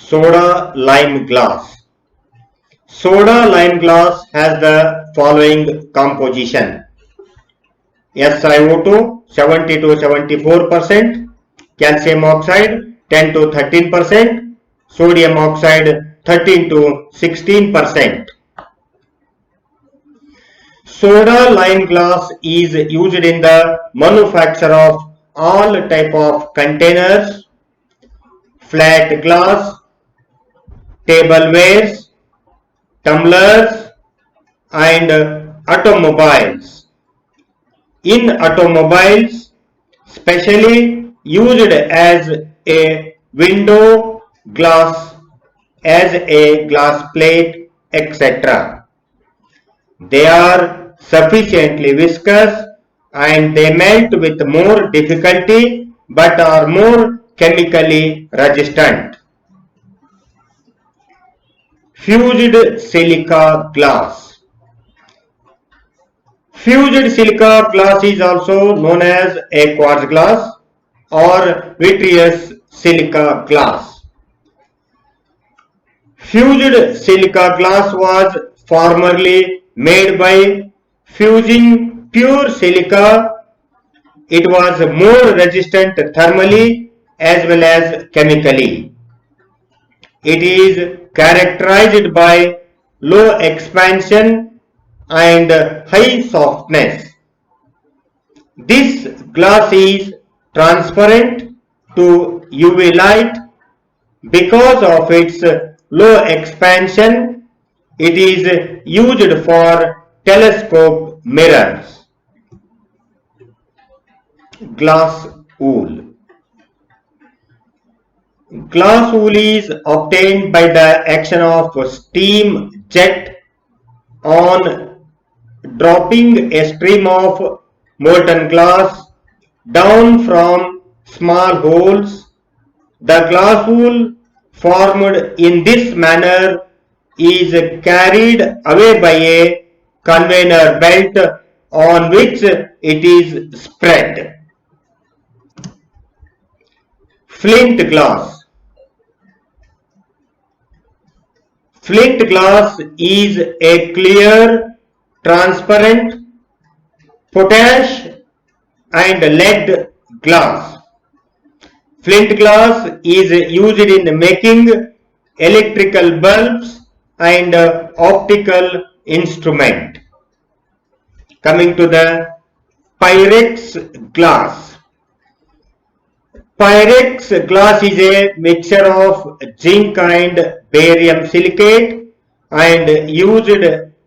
Soda lime glass. Soda lime glass has the following composition: SiO2 70 to 74%, calcium oxide 10 to 13%, sodium oxide 13 to 16%. Soda lime glass is used in the manufacture of all type of containers, flat glass, tablewares, tumblers, and automobiles. In automobiles, specially used as a window glass, as a glass plate, etc. They are sufficiently viscous and they melt with more difficulty but are more chemically resistant. Fused silica glass. Fused silica glass is also known as a quartz glass or vitreous silica glass. Fused silica glass was formerly made by fusing pure silica. It was more resistant thermally as well as chemically. It is characterized by low expansion and high softness. This glass is transparent to UV light. Because of its low expansion, it is used for telescope mirrors. Glass wool. Glass wool is obtained by the action of steam jet on dropping a stream of molten glass down from small holes. The glass wool formed in this manner is carried away by a conveyor belt on which it is spread. Flint glass. Flint glass is a clear, transparent, potash and lead glass. Flint glass is used in making electrical bulbs and optical instrument. Coming to the Pyrex glass. Pyrex glass is a mixture of zinc and barium silicate and used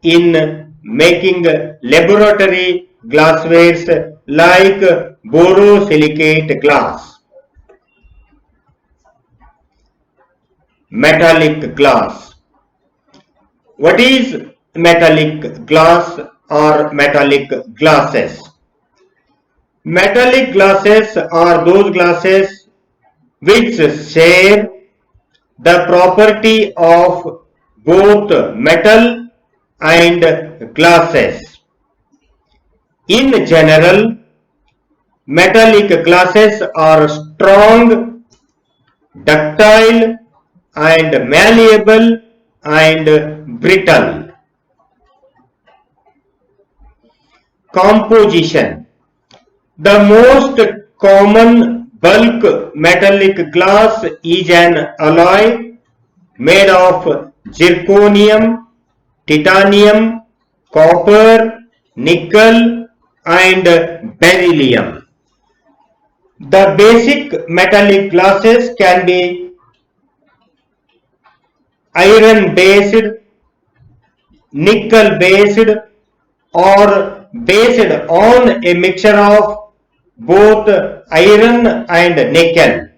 in making laboratory glasswares like borosilicate glass. Metallic glass. What is metallic glass or metallic glasses? Metallic glasses are those glasses which share the property of both metal and glasses. In general, metallic glasses are strong, ductile, and malleable and brittle. Composition. The most common bulk metallic glass is an alloy made of zirconium, titanium, copper, nickel, and beryllium. The basic metallic glasses can be iron based, nickel based, or based on a mixture of both iron and nickel,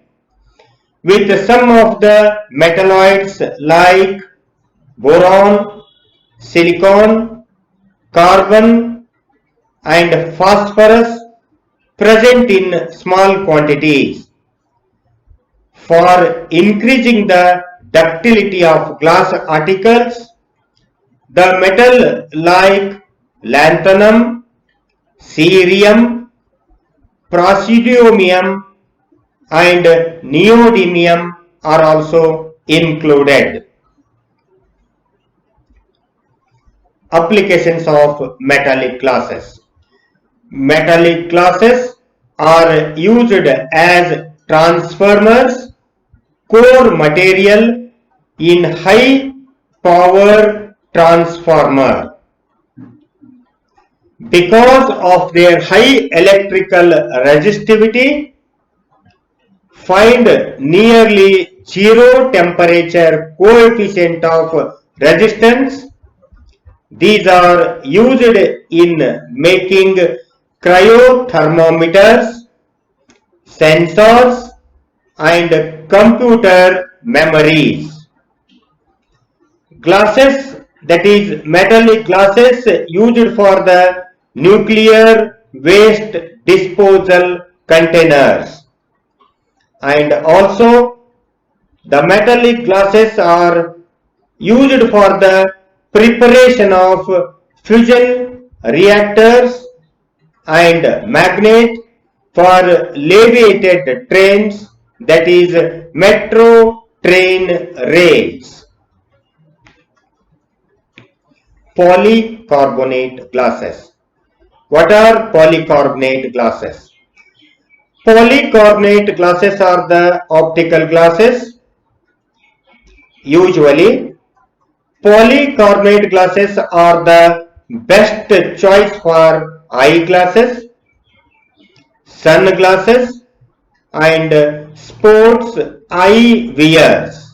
with some of the metalloids like boron, silicon, carbon, and phosphorus present in small quantities. For increasing the ductility of glass articles, the metal like lanthanum, cerium, praseodymium and neodymium are also included. Applications of metallic glasses. Metallic glasses are used as transformers, core material in high power transformer. Because of their high electrical resistivity, find nearly zero temperature coefficient of resistance. These are used in making cryothermometers, sensors, and computer memories. Glasses, that is metallic glasses used for the nuclear waste disposal containers. And also the metallic glasses are used for the preparation of fusion reactors and magnet for leviated trains, that is metro train rails. Polycarbonate glasses. What are polycarbonate glasses? Polycarbonate glasses are the optical glasses. Usually, polycarbonate glasses are the best choice for eyeglasses, sunglasses, and sports eye wears.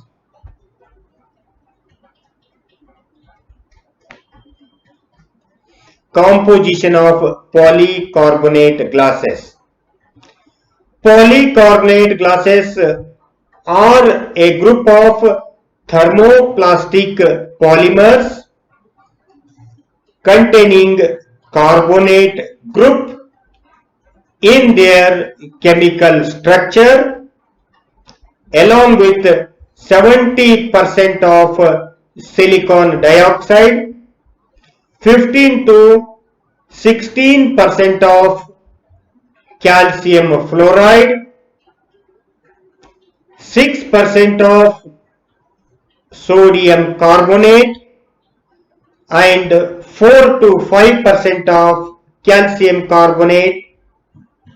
Composition of polycarbonate glasses. Polycarbonate glasses are a group of thermoplastic polymers containing carbonate group in their chemical structure, along with 70% of silicon dioxide, 15 to 16% of calcium fluoride, 6% of sodium carbonate, and 4 to 5% of calcium carbonate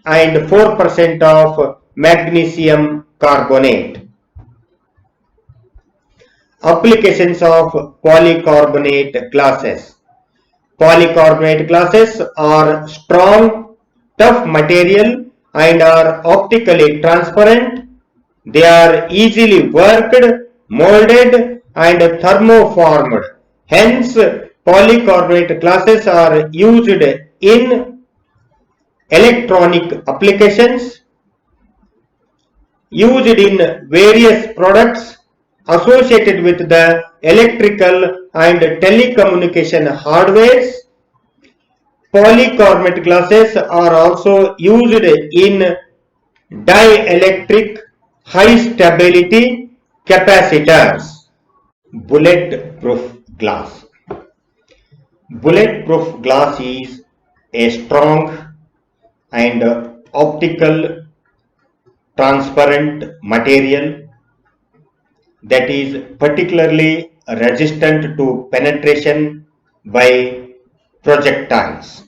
and 4% of magnesium carbonate. Applications of polycarbonate glasses. Polycarbonate glasses are strong, tough material and are optically transparent. They are easily worked, molded and thermoformed. Hence, polycarbonate glasses are used in electronic applications, used in various products associated with the electrical and telecommunication hardwares. Polycarbonate glasses are also used in dielectric high stability capacitors. Bulletproof glass. Bulletproof glass is a strong and optical transparent material that is particularly resistant to penetration by projectiles.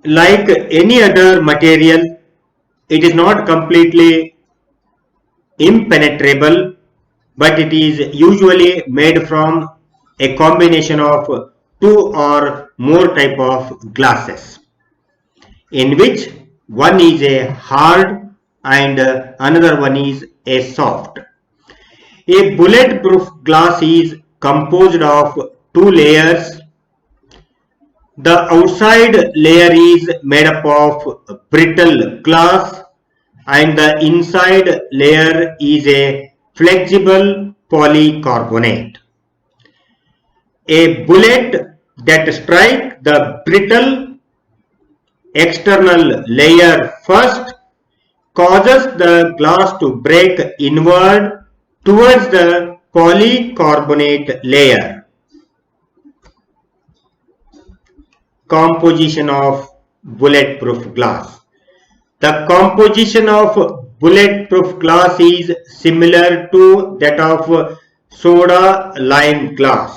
Like any other material, it is not completely impenetrable, but it is usually made from a combination of two or more type of glasses, in which one is a hard and another one is a soft. A bulletproof glass is composed of two layers. The outside layer is made up of brittle glass and the inside layer is a flexible polycarbonate. A bullet that strikes the brittle external layer first causes the glass to break inward towards the polycarbonate layer. Composition of bulletproof glass. The composition of bulletproof glass is similar to that of soda lime glass.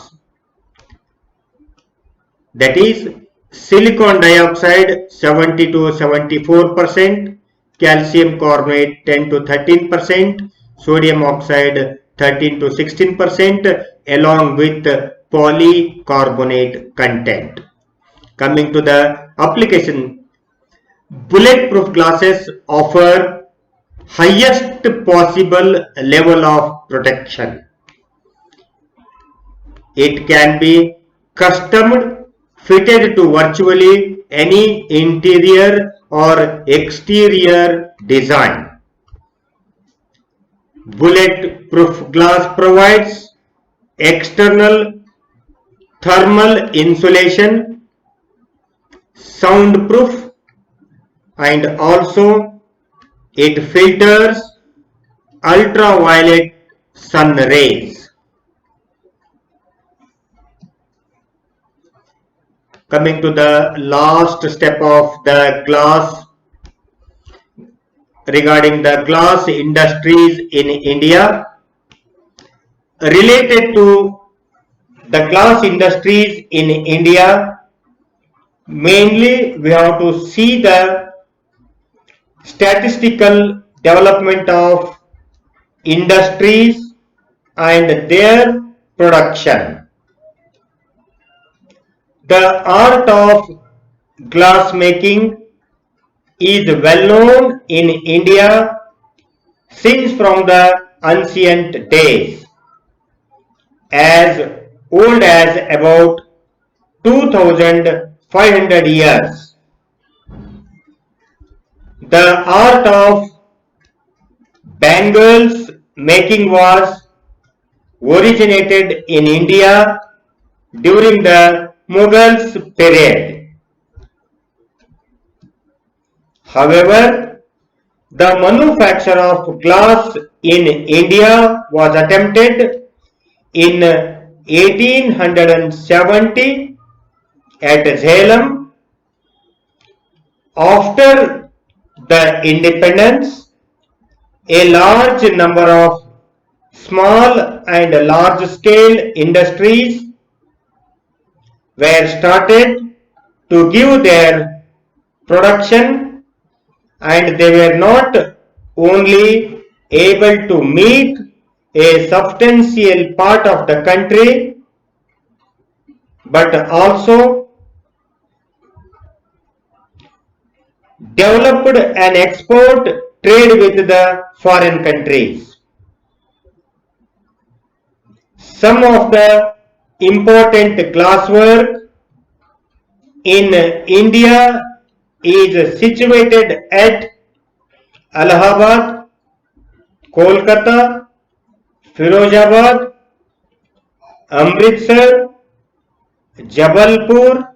That is silicon dioxide 70 to 74%, calcium carbonate 10 to 13%, sodium oxide 13 to 16%, along with polycarbonate content. Coming to the application, bulletproof glasses offer highest possible level of protection. It can be custom fitted to virtually any interior or exterior design. Bulletproof glass provides external thermal insulation, soundproof, and also it filters ultraviolet sun rays. Coming to the last step of the glass, regarding the glass industries in India. Related to the glass industries in India, mainly we have to see the statistical development of industries and their production. The art of glass making is well known in India since from the ancient days, as old as about 2500 years. The art of bangles making was originated in India during the Mughals period. However, the manufacture of glass in India was attempted in 1870 at Salem. After the independence, a large number of small and large scale industries were started to give their production, and they were not only able to meet a substantial part of the country, but also developed an export trade with the foreign countries. Some of the important glasswork in India is situated at Allahabad, Kolkata, Firozabad, Amritsar, Jabalpur,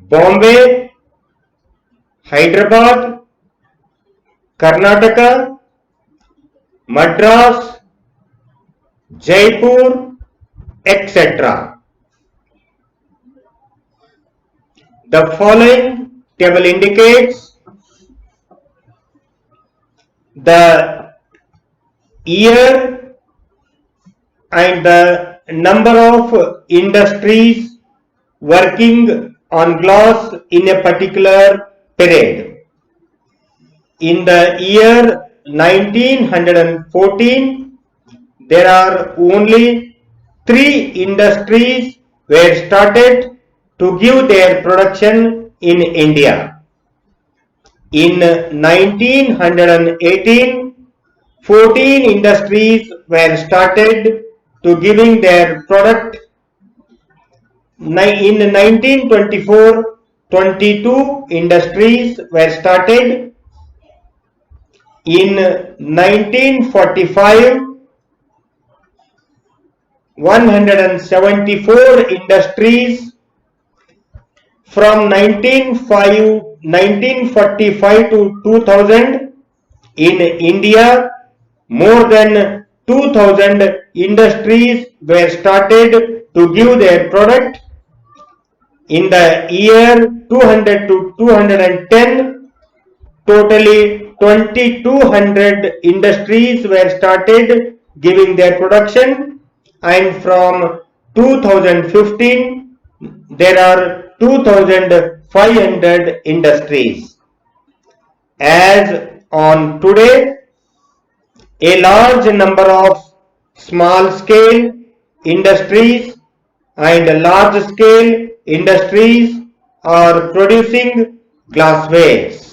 Bombay, Hyderabad, Karnataka, Madras, Jaipur, etc. The following table indicates the year and the number of industries working on glass in a particular period. In the year 1914, there are only 3 industries were started to give their production in India. In 1918, 14 industries were started to giving their product. In 1924, 22 industries were started. In 1945, 174 industries. From 1945 to 2000, in India, more than 2000 industries were started to give their product. In the year 200 to 210, totally 2,200 industries were started giving their production, and from 2015 there are 2,500 industries. As on today, a large number of small scale industries and large scale industries are producing glasswares.